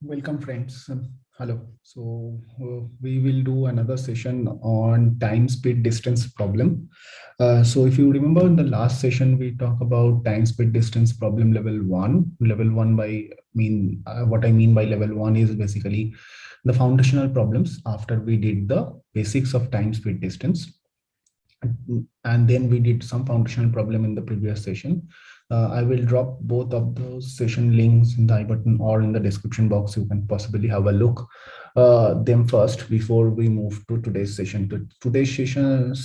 Welcome, friends. Hello. We will do another session on time, speed, distance problem. So if you remember in the last session, we talk about time, speed, distance problem level one. Level one what I mean by level one is basically the foundational problems after we did the basics of time, speed, distance. And then we did some foundational problem in the previous session. I will drop both of those session links in the I button or in the description box. You can possibly have a look them first before we move to today's session. Today's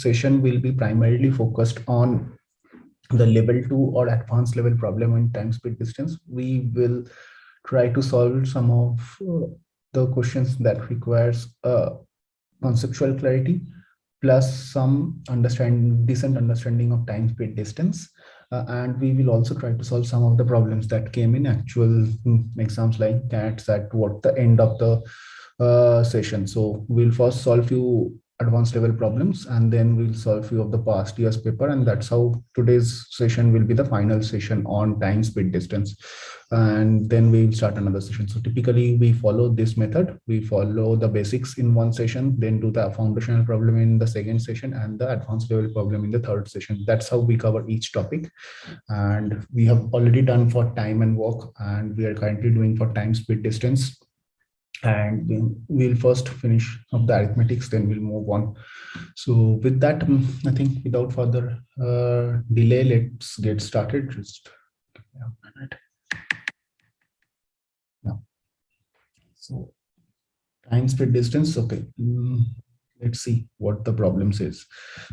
session will be primarily focused on the level 2 or advanced level problem in time, speed, distance. We will try to solve some of the questions that requires conceptual clarity plus some decent understanding of time, speed, distance. And we will also try to solve some of the problems that came in actual exams like CATs at what the end of the session. So we'll first solve few advanced level problems and then we'll solve few of the past year's paper, and that's how today's session will be the final session on time, speed, distance, and then we'll start another session. So typically we follow this method. We follow the basics in one session, then do the foundational problem in the second session and the advanced level problem in the third session. That's how we cover each topic. And we have already done for time and work, and we are currently doing for time, speed, distance. And then we'll first finish up the arithmetics, then we'll move on. So with that, I think without further delay, let's get started. Just give me a minute. Yeah. So time, speed, distance. Okay. Let's see what the problem says.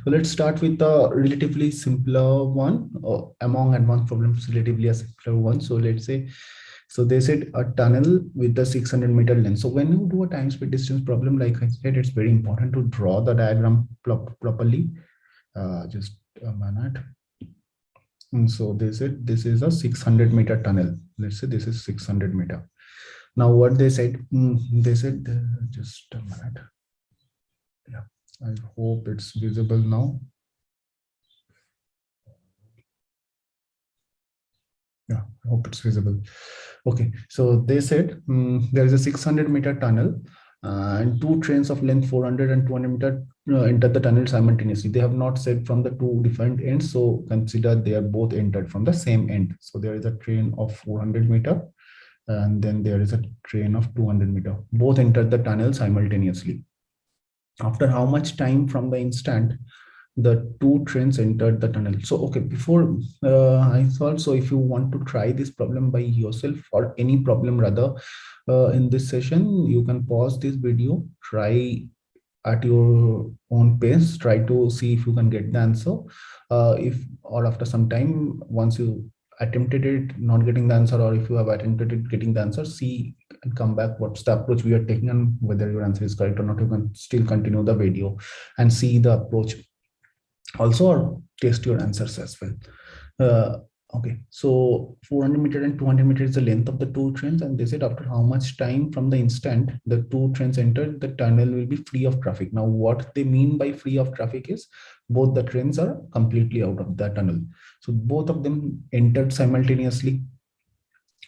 So let's start with the relatively simpler one, or among advanced problems, relatively a simpler one. So let's say, so they said a tunnel with the 600-meter length. So when you do a time, speed, distance problem, like I said, it's very important to draw the diagram properly. Just a minute. And so they said this is a 600-meter tunnel. Let's say this is 600-meter. Now what they said, just a minute. Yeah, I hope it's visible now. Yeah, I hope it's visible. Okay, so they said there is a 600-meter tunnel and two trains of length 400 and 200 meter enter the tunnel simultaneously. They have not said from the two different ends, so consider they are both entered from the same end. So there is a train of 400-meter and then there is a train of 200-meter. Both entered the tunnel simultaneously. After how much time from the instant the two trains entered the tunnel? So okay, before I thought, so if you want to try this problem by yourself, or any problem rather, in this session, you can pause this video, try at your own pace, try to see if you can get the answer. If or after some time, once you attempted it not getting the answer, or if you have attempted it getting the answer, see and come back what's the approach we are taking and whether your answer is correct or not. You can still continue the video and see the approach also, or test your answers as well. uh, okay, so 400-meter and 200-meter is the length of the two trains, and they said after how much time from the instant the two trains entered, the tunnel will be free of traffic. Now what they mean by free of traffic is both the trains are completely out of the tunnel, so both of them entered simultaneously.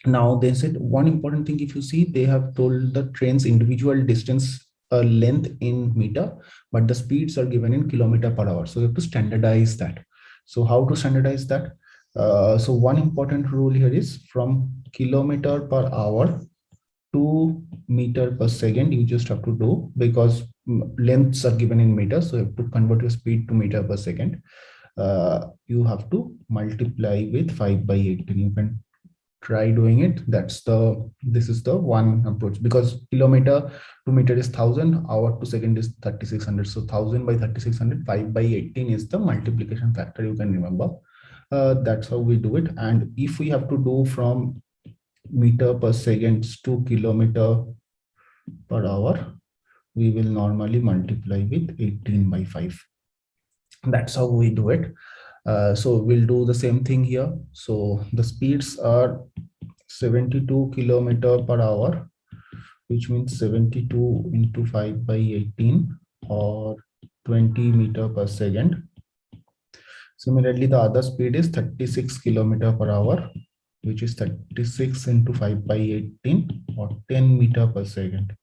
Now they said one important thing, if you see, they have told the train's individual distance length in meter, but the speeds are given in kilometer per hour. So you have to standardize that. So how to standardize that? So one important rule here is from kilometer per hour to meter per second. You just have to do, because lengths are given in meters, so you have to convert your speed to meter per second. You have to multiply with 5 by 18. You can try doing it. This is the one approach, because kilometer to meter is 1000, hour to second is 3600. So 1000 by 3600, 5 by 18 is the multiplication factor, you can remember. That's how we do it. And if we have to do from meter per second to kilometer per hour, we will normally multiply with 18 by 5. That's how we do it. So we'll do the same thing here. So the speeds are 72 kilometer per hour, which means 72 into 5 by 18, or 20 meter per second. Similarly, the other speed is 36 kilometer per hour, which is 36 into 5 by 18 or 10 meter per second.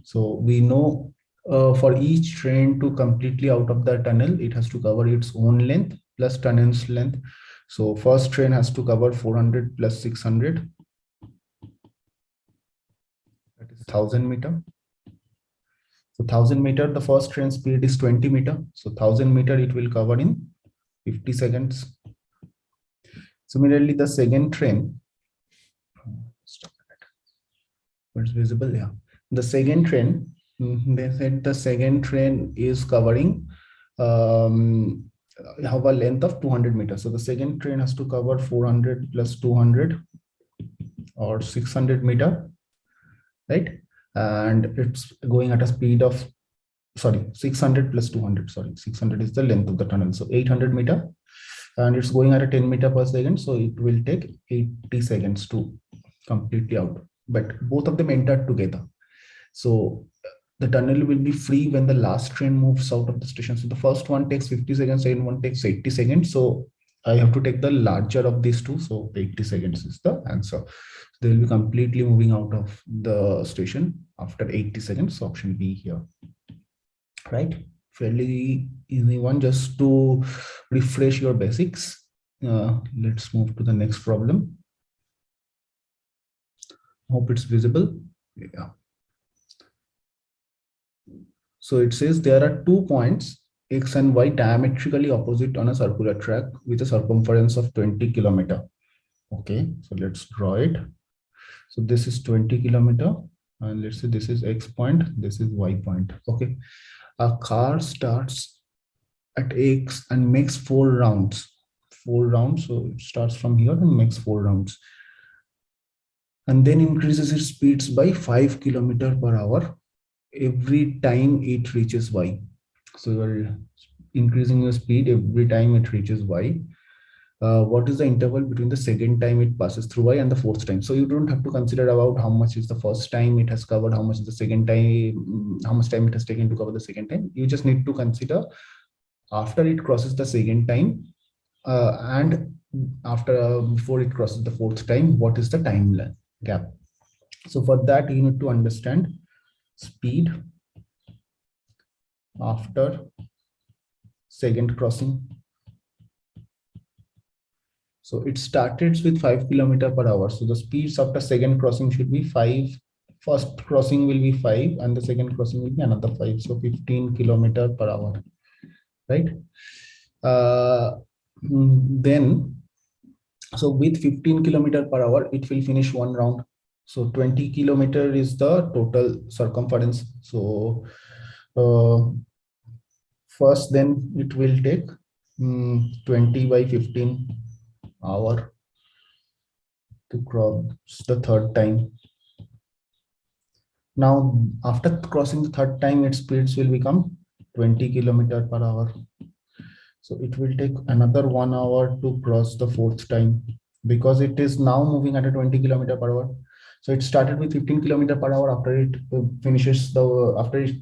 So we know for each train to completely out of the tunnel, it has to cover its own length plus tunnel's length. So first train has to cover 400 plus 600. That is 1000 meter. So 1000 meter, the first train speed is 20 meter. So 1000 meter it will cover in 50 seconds. Similarly, the second train, what's visible? Yeah. The second train, they said the second train is covering have a length of 200 meters. So the second train has to cover 400 plus 200 or 600 meter, right? And it's going at a speed of, sorry, 600 plus 200, sorry, 600 is the length of the tunnel. So 800 meter, and it's going at a 10 meter per second. So it will take 80 seconds to completely out, but both of them enter together. So the tunnel will be free when the last train moves out of the station. So the first one takes 50 seconds, second one takes 80 seconds. So I have to take the larger of these two. So 80 seconds is the answer. So they will be completely moving out of the station after 80 seconds. So option B here, right? Fairly easy one, just to refresh your basics. Let's move to the next problem. Hope it's visible. Yeah. So it says there are 2 points X and Y diametrically opposite on a circular track with a circumference of 20 kilometer. Okay, so let's draw it. So this is 20 kilometer, and let's say this is X point, this is Y point. Okay, a car starts at X and makes 4 rounds. 4 rounds, so it starts from here and makes 4 rounds, and then increases its speeds by 5 kilometer per hour every time it reaches Y. So you're increasing your speed every time it reaches Y. What is the interval between the second time it passes through Y and the fourth time? So you don't have to consider about how much is the first time it has covered, how much is the second time, how much time it has taken to cover the second time. You just need to consider after it crosses the second time and after before it crosses the fourth time, what is the time gap. So for that, you need to understand speed after second crossing. So it started with 5 kilometer per hour. So the speeds after second crossing should be 5. First crossing will be 5 and the second crossing will be another 5. So 15 kilometer per hour, right? Then, so with 15 kilometer per hour, it will finish one round. So 20 kilometer is the total circumference. So first, then it will take 20 by 15 hour to cross the third time. Now, after crossing the third time, its speeds will become 20 kilometer per hour. So it will take another 1 hour to cross the fourth time, because it is now moving at a 20 kilometer per hour. So it started with 15 kilometer per hour. After it finishes the, after it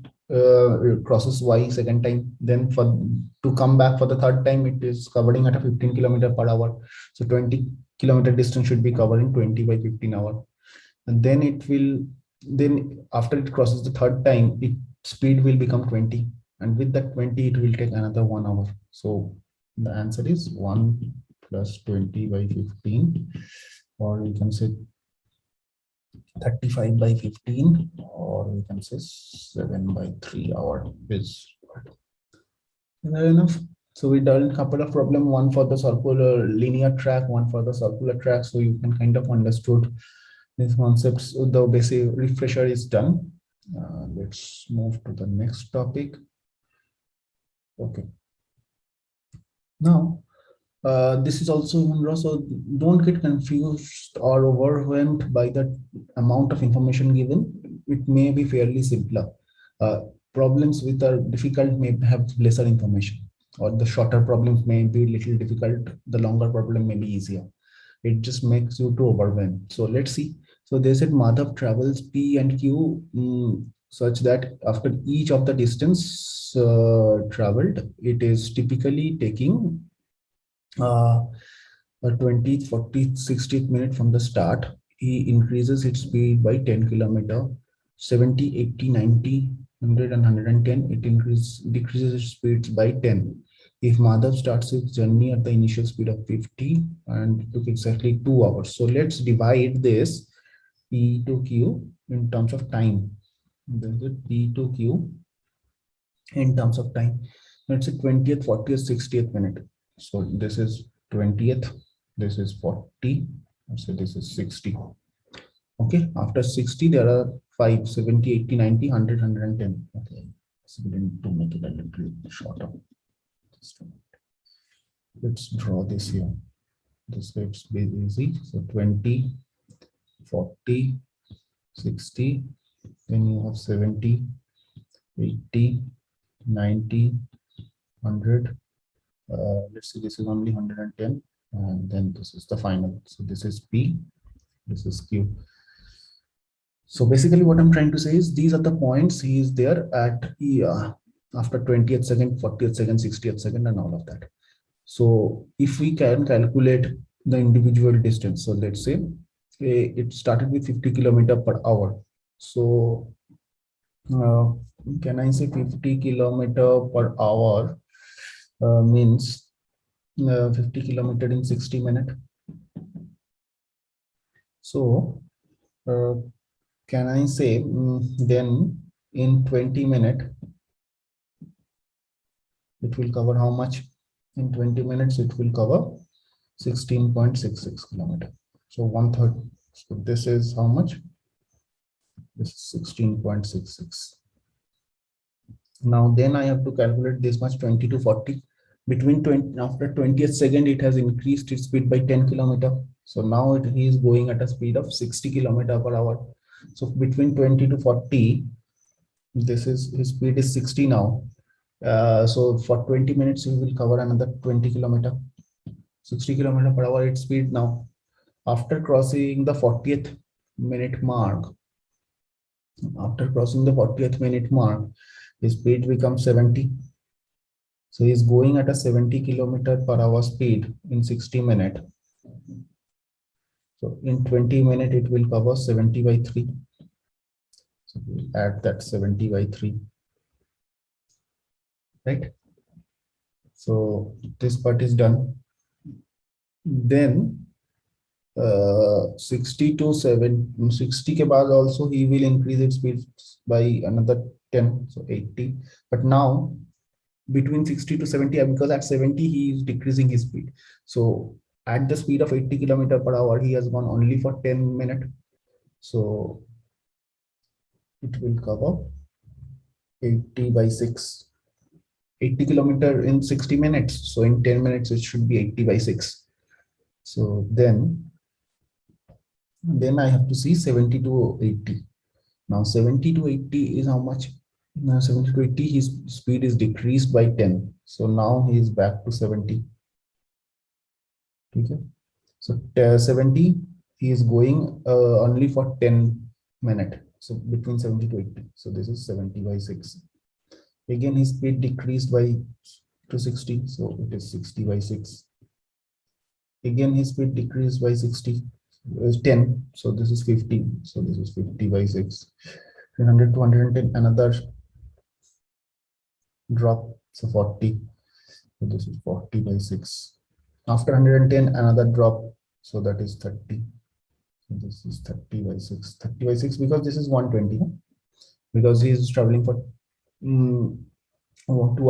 crosses Y second time, then for to come back for the third time, it is covering at a 15 kilometer per hour. So 20 kilometer distance should be covered in 20 by 15 hour. And then it will, then after it crosses the third time, its speed will become 20. And with that 20, it will take another 1 hour. So the answer is 1 plus 20 by 15, or we can say 35 by 15, or we can say 7 by 3 hour is fair enough. So we done a couple of problems, one for the circular linear track, one for the circular track. So you can kind of understood these concepts. The basic refresher is done. Let's move to the next topic. Okay. Now, this is also human raw, so don't get confused or overwhelmed by the amount of information given. It may be fairly simpler. Problems with are difficult may have lesser information, or the shorter problems may be a little difficult. The longer problem may be easier. It just makes you to overwhelm. So let's see. So they said Madhav travels P and Q such that after each of the distance traveled, it is typically taking 20th, 40th, 60th minute from the start, he increases its speed by 10 kilometer, 70, 80, 90, 100 and 110. It decreases its speeds by 10. If Madhav starts his journey at the initial speed of 50 and it took exactly 2 hours. So let's divide this P to Q in terms of time. This is P to Q in terms of time. Let's say 20th, 40th, 60th minute. So this is 20th, this is 40, so this is 60. Okay, after 60 there are 5, 70, 80, 90, 100, 110. Okay, so we need to make it a little shorter. Let's draw this here. This gets very easy. So 20, 40, 60, then you have 70, 80, 90, 100. Let's see, this is only 110, and then this is the final. So this is P, this is Q. So basically what I'm trying to say is these are the points he is there at after 20th second, 40th second, 60th second, and all of that. So if we can calculate the individual distance, so let's say it started with 50 kilometer per hour. So can I say 50 kilometer per hour means 50 kilometer in 60 minutes. So can I say then in 20 minutes it will cover how much? In 20 minutes it will cover 16.66 kilometer. So 1/3. So this is how much? This is 16.66. Now then I have to calculate this much, 20 to 40. Between 20, after 20th second it has increased its speed by 10 kilometer. So now he is going at a speed of 60 kilometer per hour. So between 20 to 40, this is his speed is 60 now. So for 20 minutes he will cover another 20 kilometer, 60 kilometer per hour its speed now. After crossing the 40th minute mark, his speed becomes 70. So he's going at a 70 kilometer per hour speed in 60 minutes. So in 20 minutes it will cover 70 by 3. So we'll add that 70 by 3. Right? So this part is done. Then 60 to 60 ke baad also he will increase its speed by another 10, so 80. But now between 60 to 70, because at 70 he is decreasing his speed. So at the speed of 80 kilometer per hour he has gone only for 10 minutes. So it will cover 80 by 6. 80 kilometer in 60 minutes. So in 10 minutes it should be 80 by 6. So then I have to see 70 to 80. Now 70 to 80 is how much? Now 70 to 80 his speed is decreased by 10. So now he is back to 70. Okay. So 70 he is going only for 10 minutes. So between 70 to 80. So this is 70 by 6. Again his speed decreased by to 60. So it is 60 by 6. Again his speed decreased by 60. Is 10. So this is 15. So this is 50 by 6. 100 to 110, another drop. So 40. So this is 40 by 6. After 110, another drop. So that is 30. So this is 30 by 6. 30 by 6 because this is 120. Because he is traveling for 2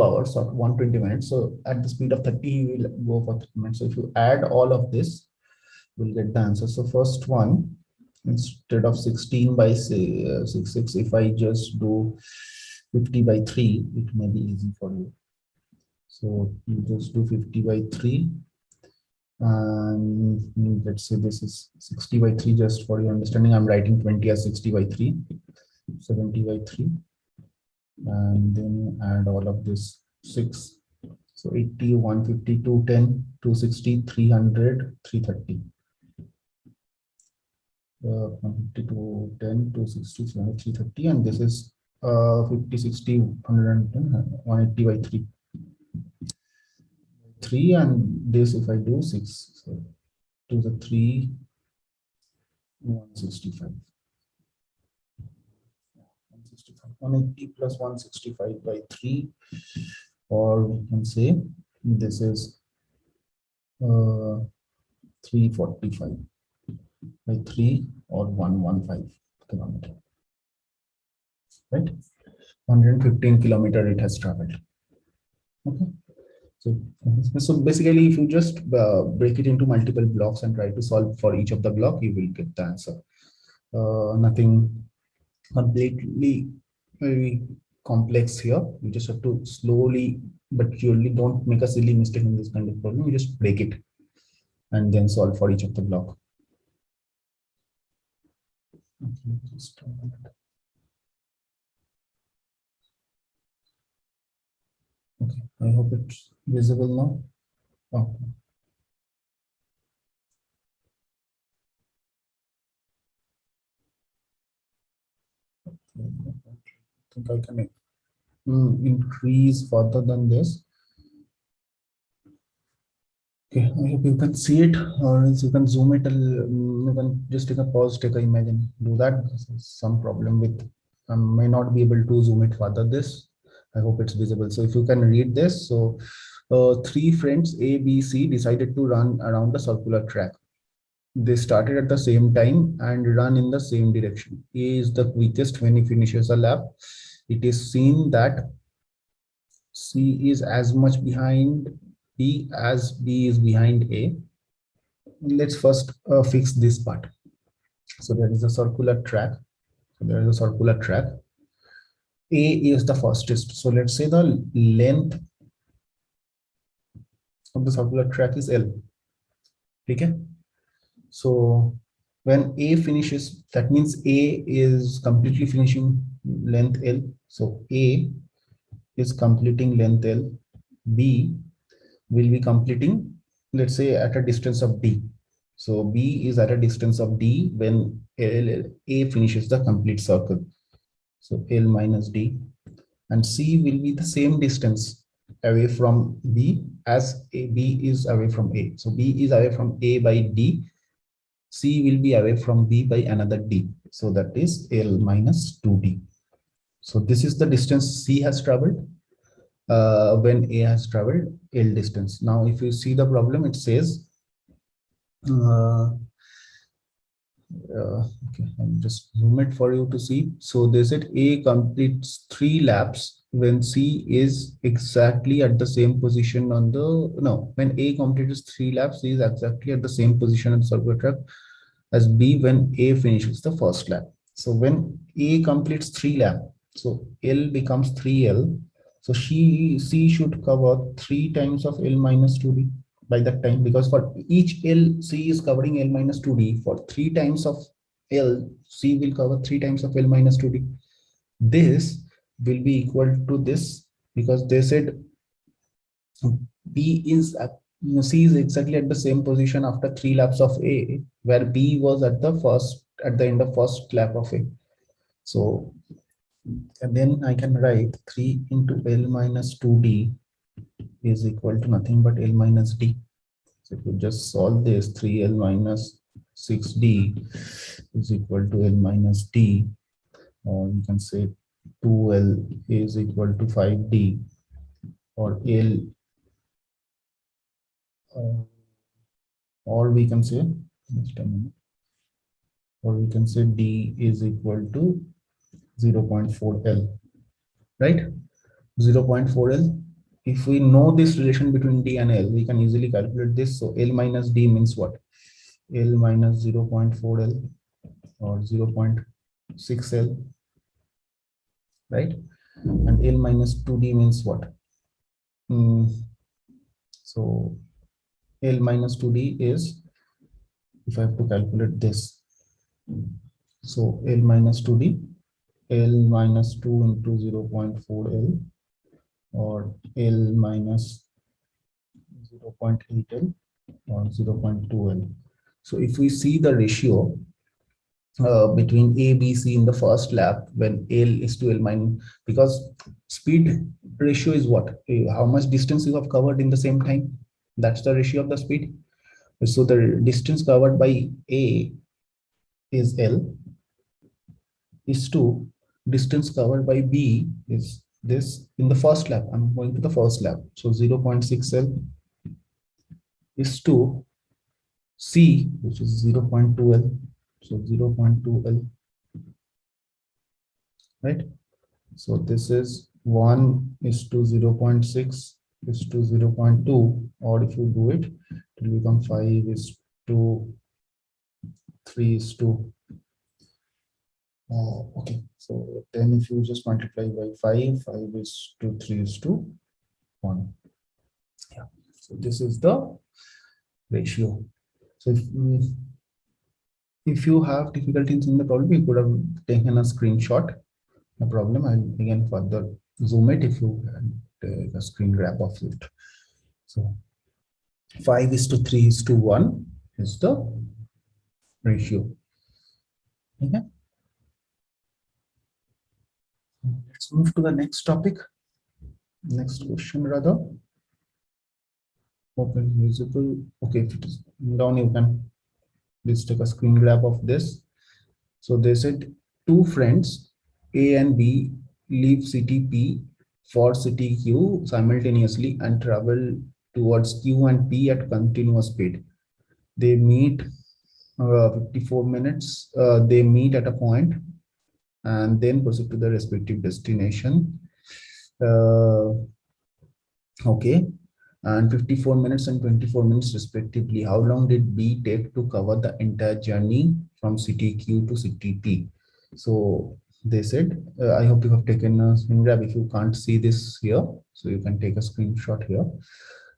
hours or 120 minutes. So at the speed of 30, he will go for 30 minutes. So if you add all of this, we'll get the answer. So first one, instead of 16 by 66, if I just do 50 by 3, it may be easy for you. So you just do 50 by 3. And let's say this is 60 by 3. Just for your understanding, I'm writing 20 as 60 by 3, 70 by 3. And then add all of this 6. So 80, 150, 210, 260, 300, 330. 150, 210, 260, 330, and this is 50, 60, 110, 180 by 3. 3, and this if I do 6. So to the 3, 165. 180 plus 165 by 3, or we can say this is 345 by 3, or 115 kilometer, right? 115 kilometer it has traveled. Okay. So basically, if you just break it into multiple blocks and try to solve for each of the block, you will get the answer. Nothing completely very complex here. You just have to slowly but surely, don't make a silly mistake in this kind of problem. You just break it and then solve for each of the block. Okay, just a minute. Okay, I hope it's visible now. Okay. I think I can increase further than this. Okay, I hope you can see it, or else you can zoom it. You can just take a pause, take a imagine, do that. There's some problem with, I may not be able to zoom it further. This, I hope it's visible. So if you can read this, so three friends A, B, C decided to run around the circular track. They started at the same time and run in the same direction. A is the quickest when he finishes a lap. It is seen that C is as much behind B as B is behind A. Let's first fix this part. So there is a circular track. So there is a circular track. A is the fastest. So let's say the length of the circular track is L. Okay. So when A finishes, that means A is completely finishing length L. So A is completing length L. B will be completing, let's say, at a distance of D. So B is at a distance of D when A finishes the complete circle. So L minus D, and C will be the same distance away from B as B is away from A. So B is away from A by D. C will be away from B by another D. So that is L minus 2D. So this is the distance C has traveled when A has traveled L distance. Now, if you see the problem, it says, okay, I'm just zoom it for you to see. So they said A completes 3 laps when C is exactly at the same position on the, no, when A completes 3 laps, C is exactly at the same position on the circular track as B when A finishes the first lap. So when A completes 3 laps, so L becomes 3L. So C should cover 3 times of L minus 2D by that time, because for each L, C is covering L minus 2D. For 3 times of L, C will cover 3 times of L minus 2D. This will be equal to this, because they said B is at, C is exactly at the same position after 3 laps of A, where B was at the end of first lap of A. So and then I can write 3 into L minus 2D is equal to nothing but L minus D. So if you just solve this, 3L minus 6D is equal to L minus D, or you can say 2L is equal to 5D, or L, or we can say, just a minute, or we can say D is equal to 0.4L, right? 0.4L. If we know this relation between D and L, we can easily calculate this. So L minus D means what? L minus 0.4L or 0.6L, right? And L minus 2D means what? So L minus 2D is, if I have to calculate this, so L minus 2D, L minus 2 into 0.4L, or L minus 0.8L, or 0.2L. So if we see the ratio between A, B, C in the first lap when L is to L minus, because speed ratio is what? How much distance you have covered in the same time? That's the ratio of the speed. So the distance covered by A is L, is 2. Distance covered by B is this in the first lap. I'm going to the first lap. So 0.6 L is 2. C, which is 0.2 L. So 0.2 L, right? So this is 1 is to 0.6 is to 0.2, or if you do it, it will become 5 is to 3 is to okay. So then if you just multiply by 5, 5 is to 3 is to 1. Yeah. So this is the ratio. So if you have difficulties in the problem, you could have taken a screenshot. No problem. I'll again further zoom it if you take a screen grab of it. So 5 is to 3 is to 1 is the ratio. Okay. Let's move to the next topic. Next question rather. Open visible. Okay, if it is down, you can please take a screen grab of this. So they said two friends A and B leave city P for city Q simultaneously and travel towards Q and P at continuous speed. They meet 54 minutes. They meet at a point and then proceed to the respective destination. Okay, and 54 minutes and 24 minutes respectively. How long did B take to cover the entire journey from city Q to city P? So they said, I hope you have taken a screen grab. If you can't see this here, so you can take a screenshot here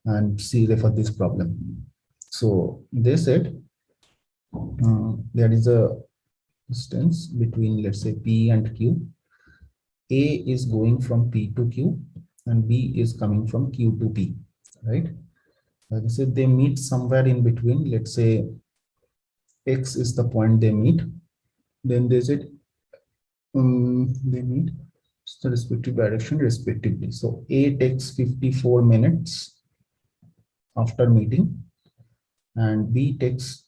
and see refer this problem. So they said there is a distance between, let's say, P and Q. A is going from P to Q and B is coming from Q to P, right? Like I said, they meet somewhere in between. Let's say X is the point they meet. Then they said they meet the respective direction respectively. So A takes 54 minutes after meeting and B takes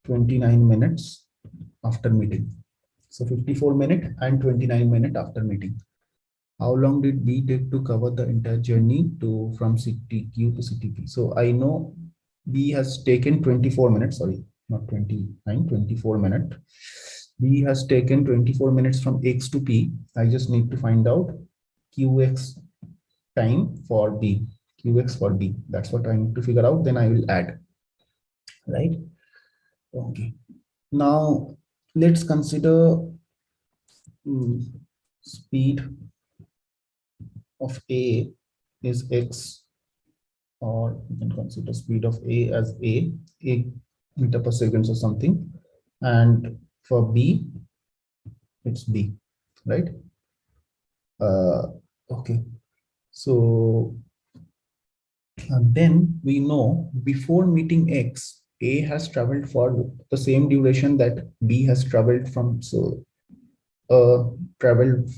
29 minutes after meeting. So 54 minutes and 29 minutes after meeting. How long did B take to cover the entire journey to from city Q to city P? So I know B has taken 24 minutes, sorry, not 29, 24 minutes. B has taken 24 minutes from X to P. I just need to find out QX time for B, QX for B. That's what I need to figure out. Then I will add, right? Okay. Now let's consider speed of A is X, or you can consider speed of A as A meter per second or something. And for B, it's B, right? Okay. So then we know before meeting X, A has traveled for the same duration that B has traveled from. So traveled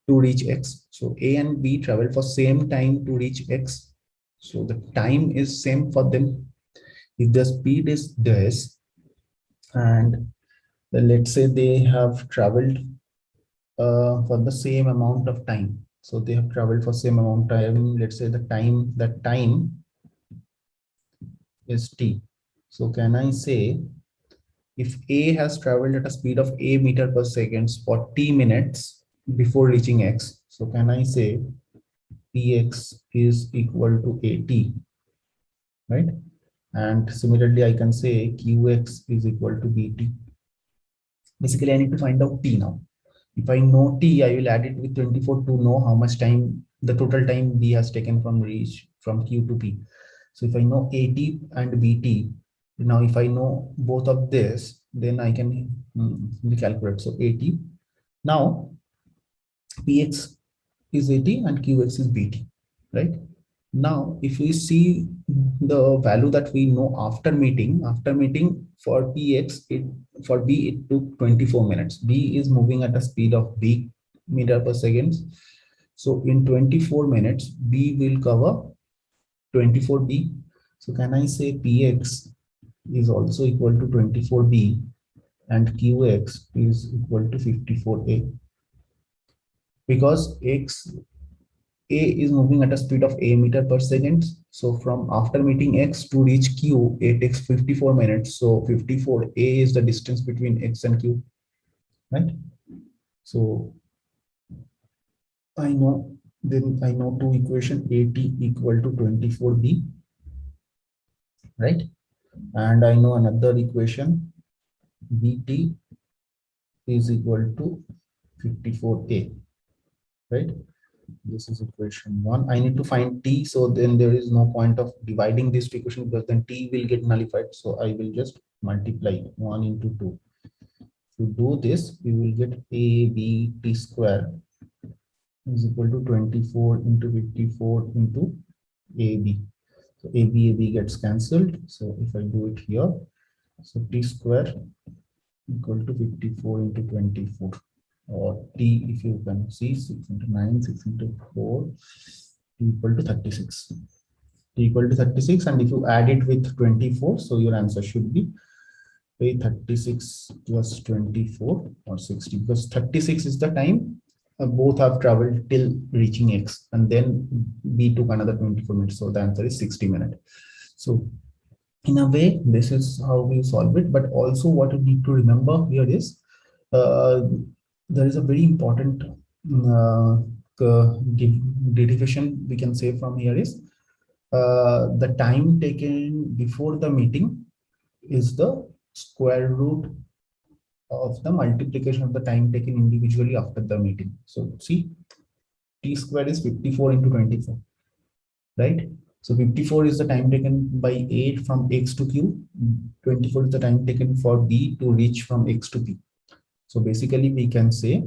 to reach X. So A and B travel for same time to reach X. So the time is same for them. If the speed is this, and let's say they have traveled for the same amount of time. So they have traveled for same amount of time. Let's say that time is T. So can I say if A has traveled at a speed of A meter per second for T minutes before reaching X, so can I say Px is equal to AT, right? And similarly, I can say Qx is equal to BT. Basically, I need to find out T now. If I know T, I will add it with 24 to know how much time, the total time B has taken from reach from Q to P. So if I know AT and BT, now if I know both of this, then I can calculate. So AT. Now Px is AT and Qx is BT, right? Now, if we see the value that we know after meeting for Px, for B, it took 24 minutes. B is moving at a speed of B meter per second. So in 24 minutes, B will cover 24B. So can I say Px is also equal to 24b and Qx is equal to 54a? Because A is moving at a speed of a meter per second. So from after meeting X to reach Q, it takes 54 minutes. So 54a is the distance between X and Q, right? So I know, then I know two equation, AT equal to 24b, right? And I know another equation, BT is equal to 54a, right? This is equation 1. I need to find T, so then there is no point of dividing this to equation because then T will get nullified. So I will just multiply 1 into 2. To do this, we will get ABT square is equal to 24 into 54 into AB. So AB gets cancelled. So if I do it here, so T square equal to 54 into 24, or T, if you can see, 6 into 9, 6 into 4, T equal to 36. T equal to 36, and if you add it with 24, so your answer should be 36 plus 24 or 60, because 36 is the time both have traveled till reaching X, and then B took another 24 minutes, so the answer is 60 minutes. So in a way, this is how we solve it. But also what you need to remember here is uh, there is a very important derivation we can say from here is the time taken before the meeting is the square root of the multiplication of the time taken individually after the meeting. So see, T square is 54 into 24, right? So 54 is the time taken by 8 from X to Q. 24 is the time taken for B to reach from X to P. So basically we can say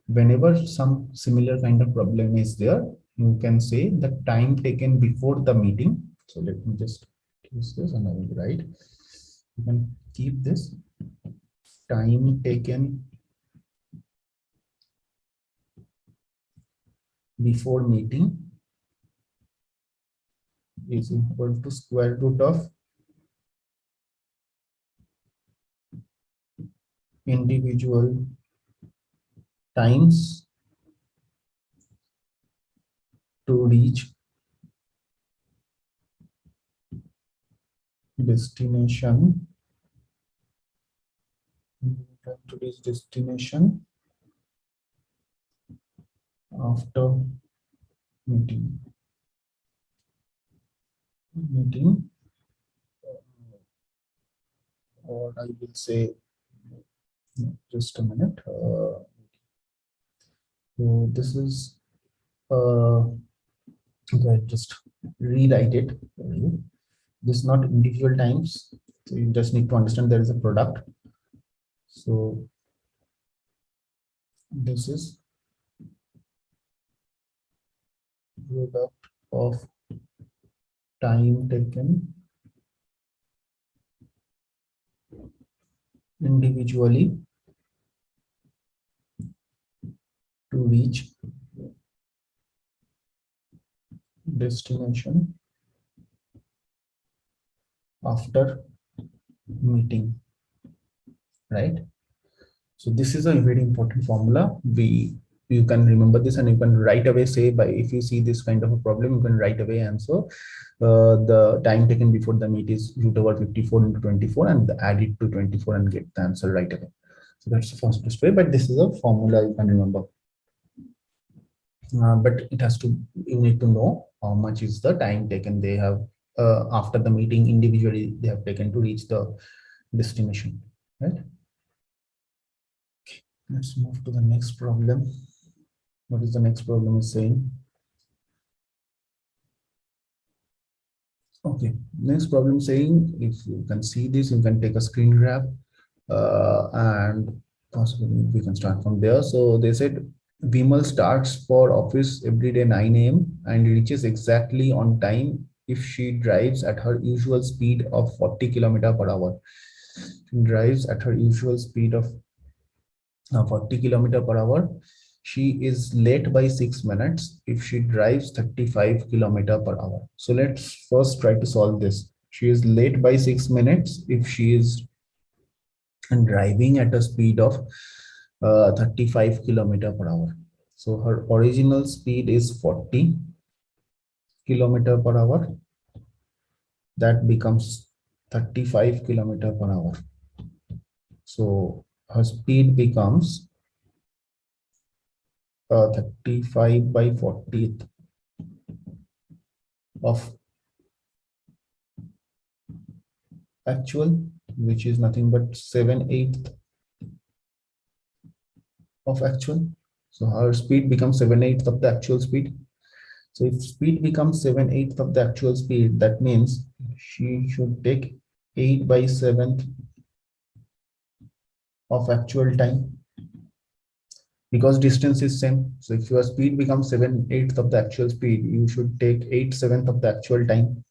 whenever some similar kind of problem is there, you can say the time taken before the meeting. So let me just use this and I will write. You can keep this time taken before meeting is equal to square root of individual times to reach destination, to reach destination after meeting. Or I will say, just a minute. So this is okay, just rewrite it. This is not individual times. So you just need to understand there is a product. So this is product of time taken individually to reach destination after meeting, right? So this is a very important formula. You can remember this and you can right away say, by if you see this kind of a problem, you can right away answer the time taken before the meet is root over 54 into 24 and add it to 24 and get the answer right away. So that's the fastest way, but this is a formula you can remember. But it has to, you need to know how much is the time taken they have after the meeting individually they have taken to reach the destination, right? Let's move to the next problem. What is the next problem is saying? Okay, next problem saying, if you can see this, you can take a screen grab and possibly we can start from there. So they said Bimal starts for office every day 9 a.m. and reaches exactly on time if she drives at her usual speed of 40 km per hour. She drives at her usual speed of 40 km per hour. She is late by 6 minutes if she drives 35 km per hour. So let's first try to solve this. She is late by 6 minutes if she is driving at a speed of 35 kilometer per hour. So her original speed is 40 kilometer per hour. That becomes 35 kilometer per hour. So her speed becomes 35 by 40th of actual, which is nothing but 7/8 of actual. So her speed becomes 7/8 of the actual speed. So if speed becomes 7/8 of the actual speed, that means she should take 8 by 7th of actual time, because distance is same. So if your speed becomes 7/8 of the actual speed, you should take 8/7 of the actual time.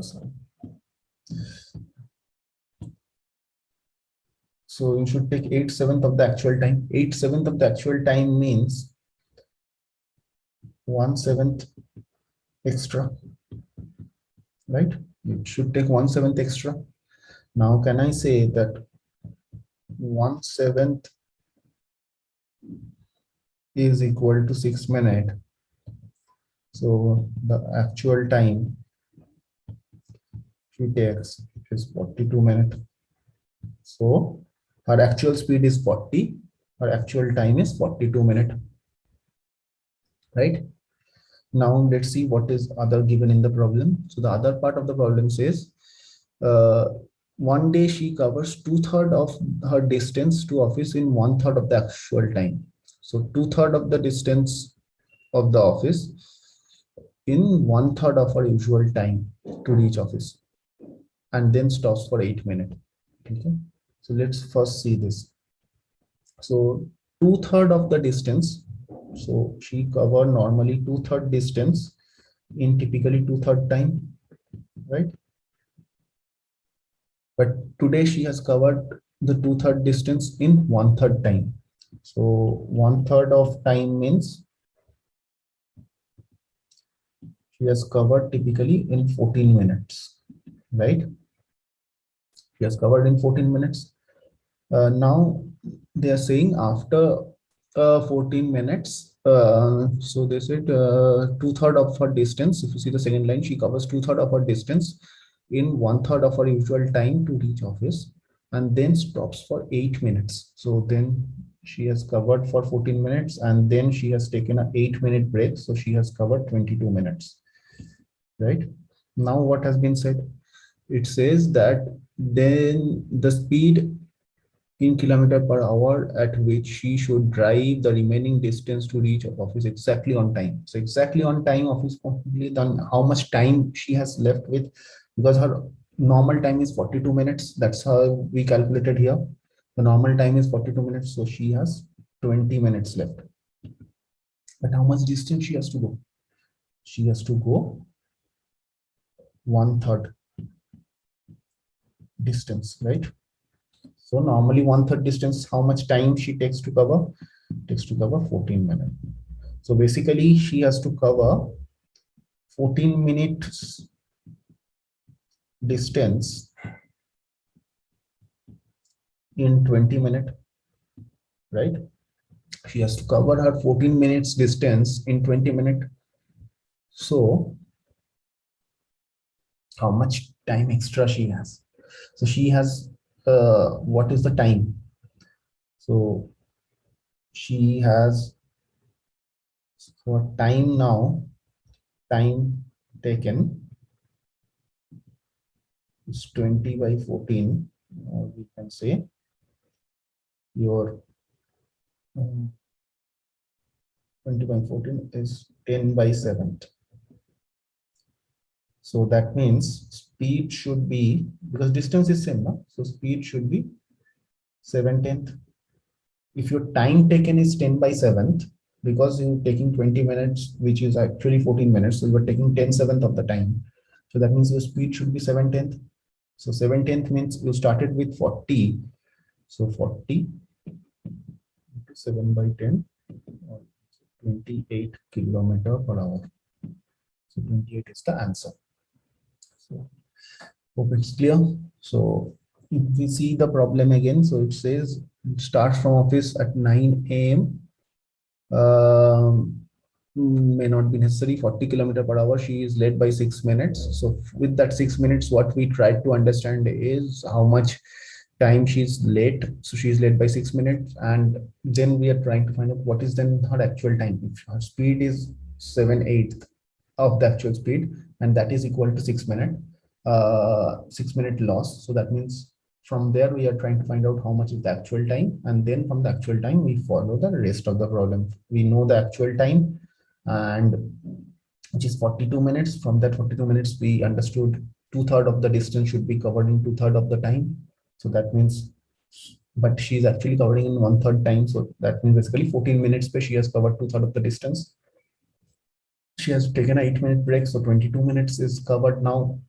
Sorry. So you should take 8/7 of the actual time. 8/7 of the actual time means 1/7 extra, right? You should take 1/7 extra. Now, can I say that 1/7 is equal to 6 minutes? So the actual time she takes is 42 minutes. So her actual speed is 40, her actual time is 42 minutes, right? Now let's see what is other given in the problem. So the other part of the problem says, one day she covers 2/3 of her distance to office in 1/3 of the actual time. So 2/3 of the distance of the office in 1/3 of her usual time to reach office, and then stops for 8 minutes. Okay. So let's first see this. So 2/3 of the distance. So she covered normally 2/3 distance in typically 2/3 time, right? But today she has covered the 2/3 distance in 1/3 time. So 1/3 of time means she has covered typically in 14 minutes, right? She has covered in 14 minutes. Now they are saying after 14 minutes, so they said 2/3 of her distance. If you see the second line, she covers 2/3 of her distance in 1/3 of her usual time to reach office, and then stops for 8 minutes. So then she has covered for 14 minutes, and then she has taken an 8-minute break. So she has covered 22 minutes, right? Now what has been said? It says that then the speed in kilometer per hour at which she should drive the remaining distance to reach office exactly on time. So exactly on time, office completely done. How much time she has left with, because her normal time is 42 minutes. That's how we calculated here. The normal time is 42 minutes. So she has 20 minutes left. But how much distance she has to go? She has to go 1/3 distance, right? So normally 1/3 distance, how much time she takes to cover? Takes to cover 14 minutes. So basically she has to cover 14 minutes distance in 20 minutes, right? She has to cover her 14 minutes distance in 20 minutes. So how much time extra she has? So she has, what is the time? So she has, for time now, time taken is 20 by 14, or we can say your 20 by 14 is 10 by 7. So that means speed should be, because distance is same, no? So speed should be 7/10. If your time taken is 10 by 7th, because you're taking 20 minutes, which is actually 14 minutes, so you're taking 10/7 of the time. So that means your speed should be 7/10. So 7/10 means you started with 40. So 40 into 7 by 10, 28 kilometer per hour. So 28 is the answer. So hope it's clear. So if we see the problem again, so it says start from office at 9 a.m. May not be necessary. 40 kilometer per hour, she is late by 6 minutes. So with that 6 minutes, what we tried to understand is how much time she's late. So she's late by 6 minutes, and then we are trying to find out what is then her actual time. If her speed is 7/8 of the actual speed, and that is equal to 6 minutes, 6 minute loss. So that means from there we are trying to find out how much is the actual time, and then from the actual time we follow the rest of the problem. We know the actual time, and which is 42 minutes. From that 42 minutes we understood 2/3 of the distance should be covered in 2/3 of the time. So that means, but she is actually covering in 1/3 time. So that means basically 14 minutes where she has covered 2/3 of the distance. She has taken an 8-minute break, so 22 minutes is covered now.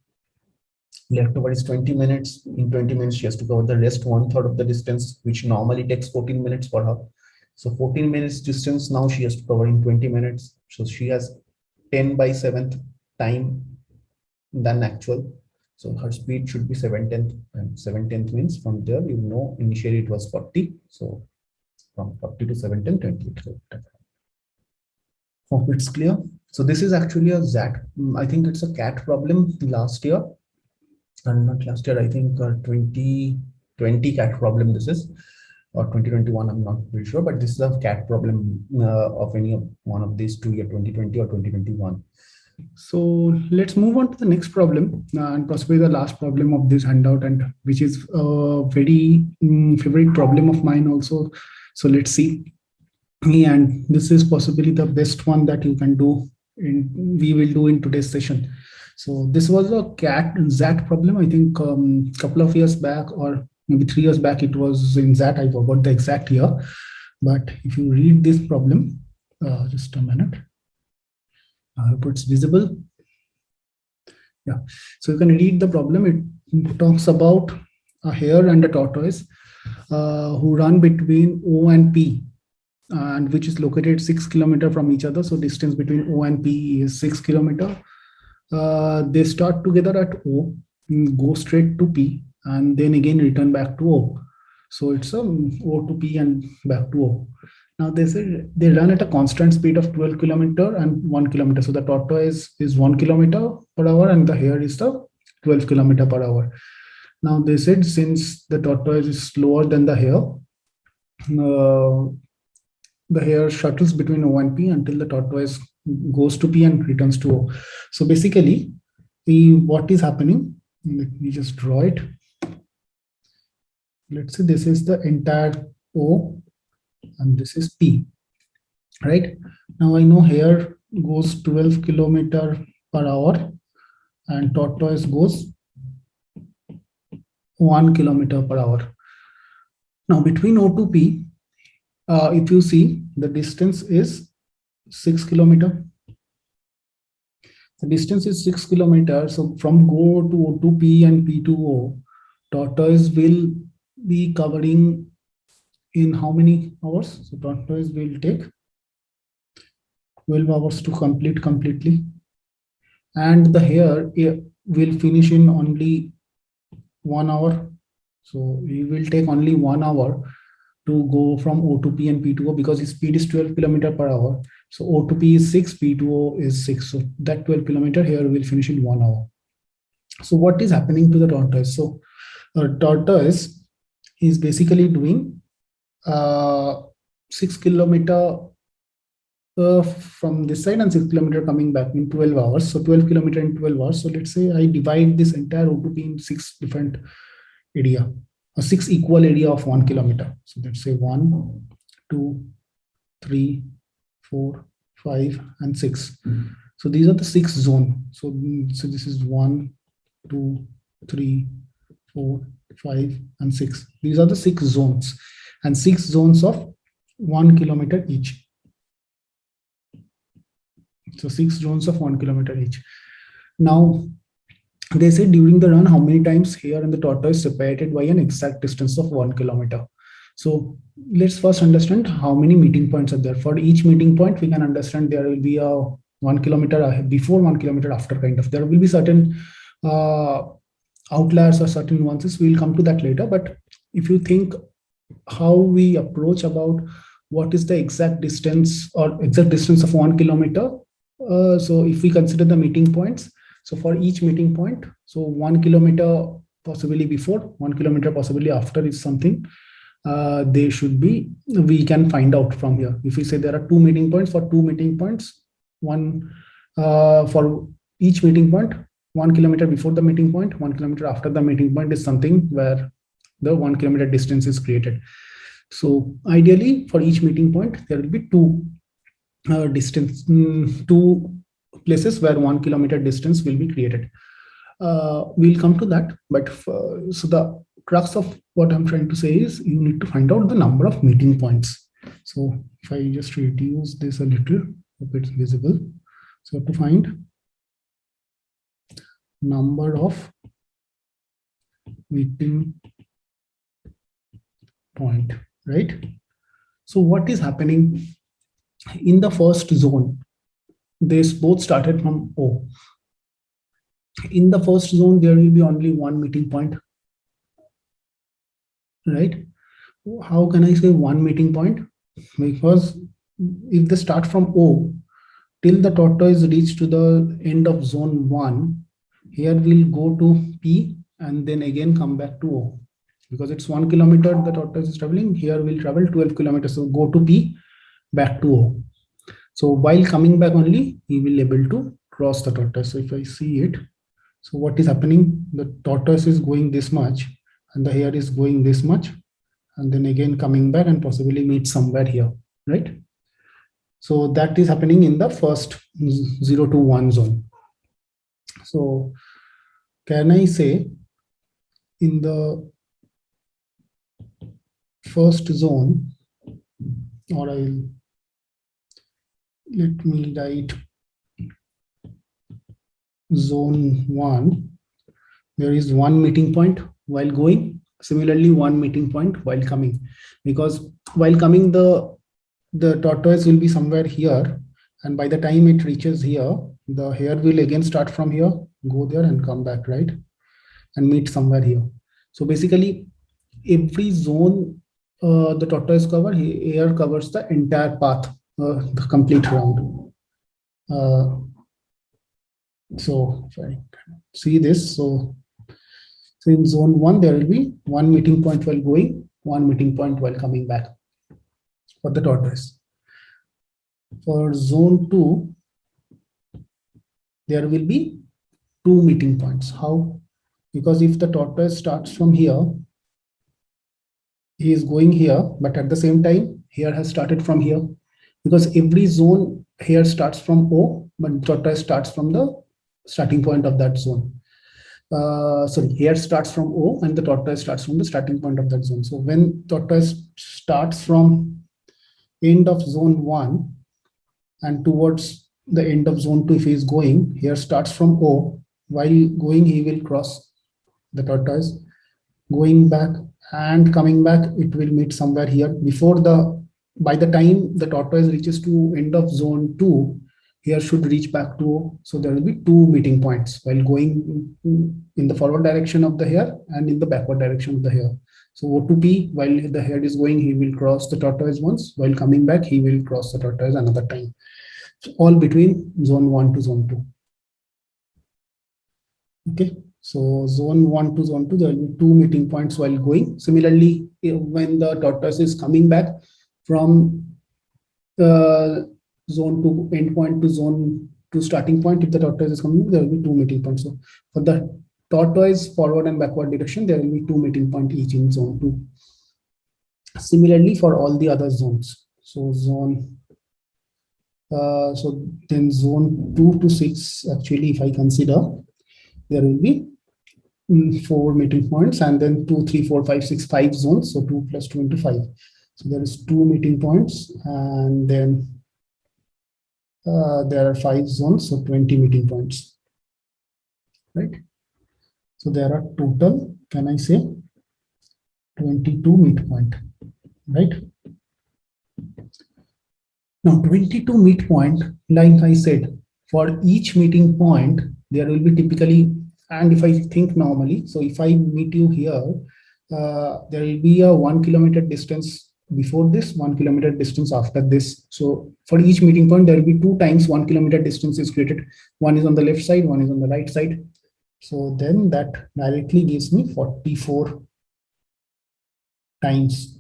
Left over is 20 minutes. In 20 minutes, she has to cover the rest 1/3 of the distance, which normally takes 14 minutes for her. So 14 minutes distance now she has to cover in 20 minutes. So she has 10 by 7th time than actual. So her speed should be 7/10, and 7/10 means from there, you know, initially it was 40. So from 40 to 7/10, 20. Hope it's clear. So this is actually a ZAT. I think it's a CAT problem last year. And not last year, I think 2020 CAT problem this is, or 2021, I'm not very sure, but this is a CAT problem of any of one of these 2 year, 2020 or 2021. So let's move on to the next problem, and possibly the last problem of this handout, and which is a very favorite problem of mine also. So let's see. And this is possibly the best one that you can do we will do in today's session. So this was a CAT ZAT problem. I think couple of years back, or maybe 3 years back, it was in ZAT. I forgot the exact year. But if you read this problem, just a minute. I hope it's visible. Yeah. So you can read the problem. It talks about a hare and a tortoise who run between O and P, and which is located 6 kilometers from each other. So distance between O and P is 6 kilometers. They start together at O, go straight to P, and then again return back to O. So it's a O to P and back to O. Now they say they run at a constant speed of 12 kilometers and 1 kilometer. So the tortoise is 1 kilometer per hour and the hare is the 12 kilometer per hour. Now they said since the tortoise is slower than the hare shuttles between O and P until the tortoise goes to P and returns to O. So basically, what is happening? Let me just draw it. Let's say this is the entire O and this is P, right? Now I know hare goes 12 kilometers per hour and tortoise goes 1 kilometer per hour. Now between O to P, if you see, the distance is 6 kilometers. The distance is 6 kilometers. So from Go to O to P and P to O, tortoise will be covering in how many hours? So tortoise will take 12 hours to complete completely. And the hare will finish in only 1 hour. So we will take only 1 hour to go from O to P and P to O, because his speed is 12 kilometers per hour. So O to P is 6, P to O is 6. So that 12 kilometer here will finish in 1 hour. So what is happening to the tortoise? So a tortoise is basically doing 6 kilometer from this side and 6 kilometer coming back in 12 hours. So 12 kilometer in 12 hours. So let's say I divide this entire O to P in 6 different area, or 6 equal area of 1 kilometer. So let's say 1, 2, 3, 4, 5, and 6. So these are the 6 zones. So this is 1, 2, 3, 4, 5, and 6. These are the 6 zones, and 6 zones of 1 kilometer each. So 6 zones of 1 kilometer each. Now, They say during the run, how many times hare and the tortoise separated by an exact distance of 1 kilometer. So let's first understand how many meeting points are there. For each meeting point, we can understand there will be a 1 kilometer before, 1 kilometer after kind of. There will be certain uh, outliers or certain nuances. We'll come to that later. But if you think how we approach about what is the exact distance or exact distance of 1 kilometer. So if we consider the meeting points, so for each meeting point, so 1 kilometer possibly before, 1 kilometer possibly after is something they should be, we can find out from here. If we say there are two meeting points, for two meeting points, one for each meeting point, 1 kilometer before the meeting point, 1 kilometer after the meeting point is something where the 1 kilometer distance is created. So ideally, for each meeting point, there will be two two places where 1 kilometer distance will be created. We'll come to that, but so the crux of what I'm trying to say is you need to find out the number of meeting points. So if I just reduce this a little, if it's visible, so to find number of meeting point, right? So what is happening in the first zone? They both started from O. In the first zone, there will be only one meeting point, right? How can I say one meeting point? Because if they start from O till the tortoise reach to the end of zone 1, here we'll go to P and then again come back to O. Because it's 1 kilometer the tortoise is traveling, here we'll travel 12 kilometers. So go to P, back to O. So while coming back only, he will able to cross the tortoise. So if I see it, so what is happening? The tortoise is going this much and the hare is going this much, and then again coming back and possibly meet somewhere here, right? So that is happening in the first 0 to 1 zone. So can I say in the first zone, or let me write zone 1, there is one meeting point while going, similarly one meeting point while coming, because while coming the tortoise will be somewhere here, and by the time it reaches here, the hare will again start from here, go there and come back, right, and meet somewhere here. So basically every zone the tortoise cover, hare covers the entire path, the complete round. So if I see this, so in zone 1 there will be one meeting point while going, one meeting point while coming back for the tortoise. For zone 2, there will be two meeting points. How? Because if the tortoise starts from here, he is going here, but at the same time, here has started from here. Because every zone here starts from O, but tortoise starts from the starting point of that zone. Sorry, here starts from O and the tortoise starts from the starting point of that zone. So when tortoise starts from end of zone 1 and towards the end of zone 2, if he is going, here starts from O, while going he will cross the tortoise, going back and coming back, it will meet somewhere here. By the time the tortoise reaches to end of zone 2, here should reach back to O. So there will be two meeting points while going in the forward direction of the hare and in the backward direction of the hare. So O to P, while the hare is going, he will cross the tortoise once. While coming back, he will cross the tortoise another time. So all between zone 1 to zone 2. Okay. So zone 1 to zone 2, there will be two meeting points while going. Similarly, when the tortoise is coming back from zone 2 end point to zone 2 starting point, if the tortoise is coming, there will be two meeting points. So for the tortoise forward and backward direction, there will be two meeting points each in zone 2. Similarly for all the other zones. So so then zone 2 to 6, actually, if I consider, there will be 4 meeting points, and then 2, 3, 4, 5, 6, 5 zones. So 2 plus 2 into 5. So there is 2 meeting points, and then there are 5 zones, so 20 meeting points, right? So there are total, can I say, 22 midpoint, right? Now 22 midpoint, like I said, for each meeting point, there will be typically, and if I think normally, so if I meet you here, there will be a 1 kilometer distance before this, 1 kilometer distance after this. So for each meeting point, there will be 2 times 1 kilometer distance is created. One is on the left side, one is on the right side. So then that directly gives me 44 times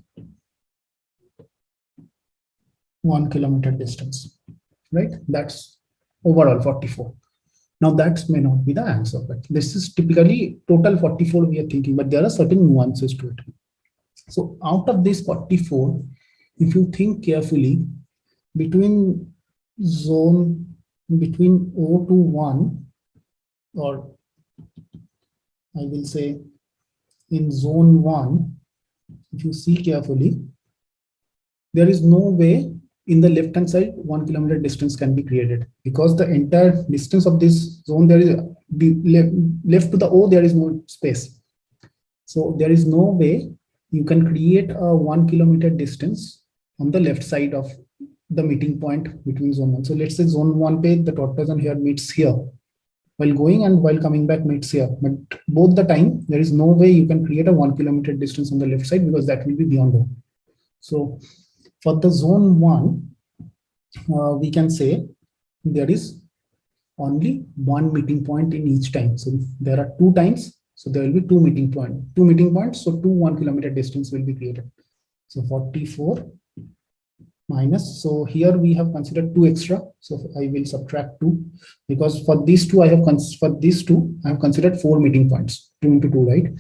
1 kilometer distance, right? That's overall 44. Now that may not be the answer, but this is typically total 44 we are thinking, but there are certain nuances to it. So out of this 44, if you think carefully, between between 0 to 1, or I will say in zone 1, if you see carefully, there is no way in the left hand side 1 kilometer distance can be created, because the entire distance of this zone, there is left to the O, there is no space. So there is no way you can create a 1 kilometer distance on the left side of the meeting point between zone 1. So let's say zone 1 page, the tortoise here meets here, while going and while coming back meets here, but both the time there is no way you can create a 1 kilometer distance on the left side, because that will be beyond O. So for the zone 1, we can say there is only one meeting point in each time. So there are 2 times, so there will be 2 meeting points. So 2 1 kilometer distance will be created. So 44 minus, so here we have considered 2 extra. So I will subtract 2, because for these two I have considered 4 meeting points, 2 into 2, right?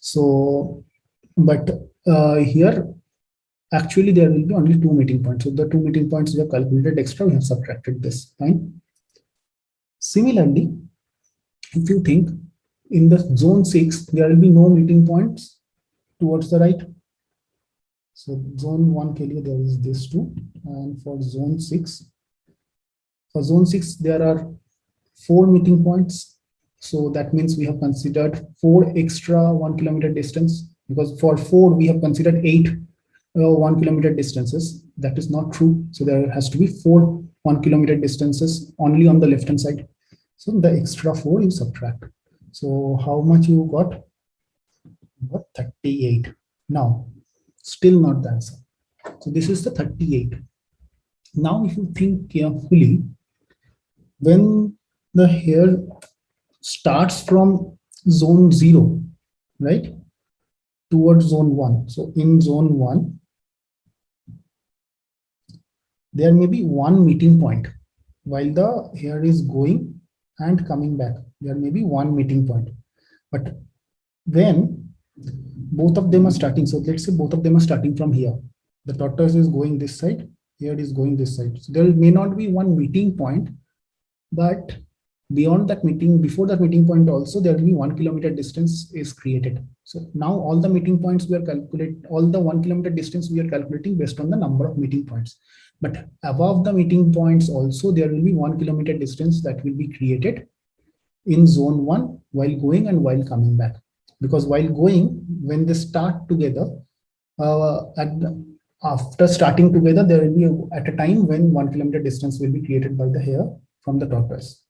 So, but here actually there will be only 2 meeting points. So the 2 meeting points we have calculated extra, we have subtracted this, fine. Similarly, if you think in the zone 6, there will be no meeting points towards the right. So zone 1 ke liye there is this 2, and for zone 6, there are 4 meeting points. So that means we have considered 4 extra 1 kilometer distance, because for 4 we have considered 8 1 kilometer distances. That is not true. So there has to be 4 1 kilometer distances only on the left hand side. So the extra 4 you subtract. So how much you got? You got 38. Now, still not the answer. So this is the 38. Now, if you think carefully, when the hair starts from zone 0, right, towards zone 1. So in zone 1, there may be 1 meeting point while the hair is going and coming back. There may be 1 meeting point, but when both of them are starting, so let's say both of them are starting from here, the tortoise is going this side, here is going this side. So there may not be 1 meeting point, but beyond that meeting, before that meeting point also, there will be 1 kilometer distance is created. So now all the meeting points we are calculating, all the 1 kilometer distance we are calculating based on the number of meeting points. But above the meeting points also, there will be 1 kilometer distance that will be created in zone 1 while going and while coming back. Because while going, when they start together, after starting together, there will be at a time when 1 kilometer distance will be created by the hair from the tortoise,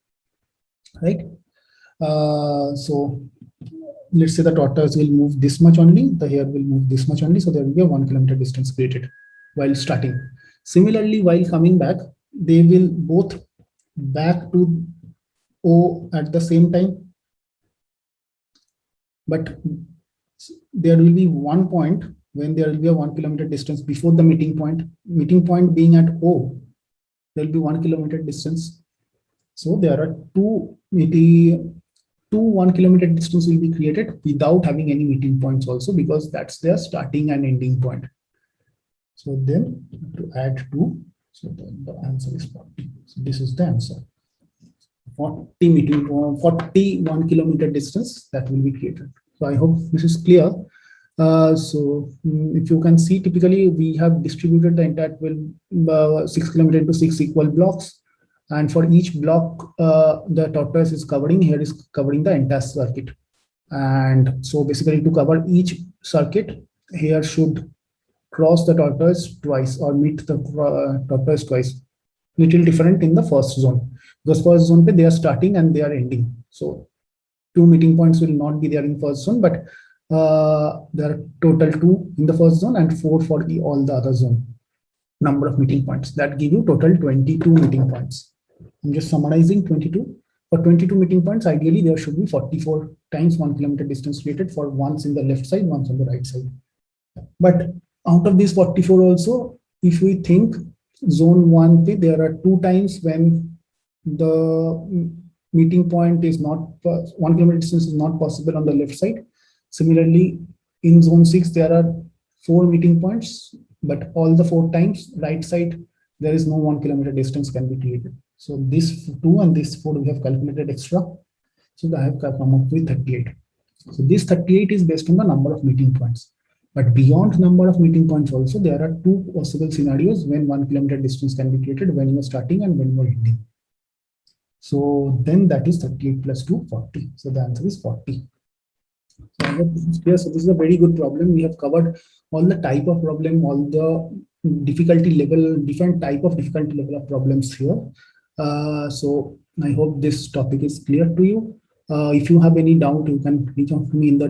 right? So let's say the tortoise will move this much only, the hair will move this much only, so there will be a 1 kilometer distance created while starting. Similarly, while coming back, they will both back to O at the same time, but there will be 1 point when there will be a 1 kilometer distance before the meeting point being at O, there will be 1 kilometer distance. So there are 2 1 kilometer distance will be created without having any meeting points also, because that's their starting and ending point. So then to add 2, so then the answer is 40. So this is the answer. 41 kilometer distance that will be created. So I hope this is clear. So if you can see, typically we have distributed the entire 6 kilometer into 6 equal blocks, and for each block the tortoise is covering, here is covering the entire circuit, And so basically to cover each circuit, here should cross the tortoise twice or meet the tortoise twice. Little different in the first zone, because first zone they are starting and they are ending. So two meeting points will not be there in first zone, but there are total 2 in the first zone and 4 for all the other zone. Number of meeting points that give you total 22 meeting points. I'm just summarizing 22. For 22 meeting points, ideally there should be 44 times 1 kilometer distance created, for once in the left side, once on the right side. But out of these 44 also, if we think zone 1, there are 2 times when the meeting point is not 1 kilometer distance is not possible on the left side. Similarly, in zone 6, there are 4 meeting points, but all the 4 times right side, there is no 1 kilometer distance can be created. So this 2 and this 4 we have calculated extra. So I have come up with 38. So this 38 is based on the number of meeting points. But beyond number of meeting points also, there are 2 possible scenarios when 1 kilometer distance can be created, when you are starting and when you are ending. So then that is 38 plus 2, 40. So the answer is 40. So I hope this is clear. So this is a very good problem. We have covered all the type of problem, all the difficulty level, different type of difficulty level of problems here. So I hope this topic is clear to you. If you have any doubt, you can reach out to me in the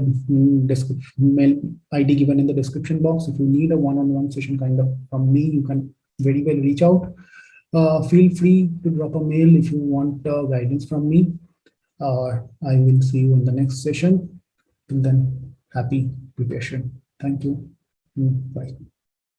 description, mail ID given in the description box. If you need a one-on-one session kind of from me, you can very well reach out. Feel free to drop a mail if you want guidance from me. I will see you in the next session. Till then, happy preparation. Thank you. Bye.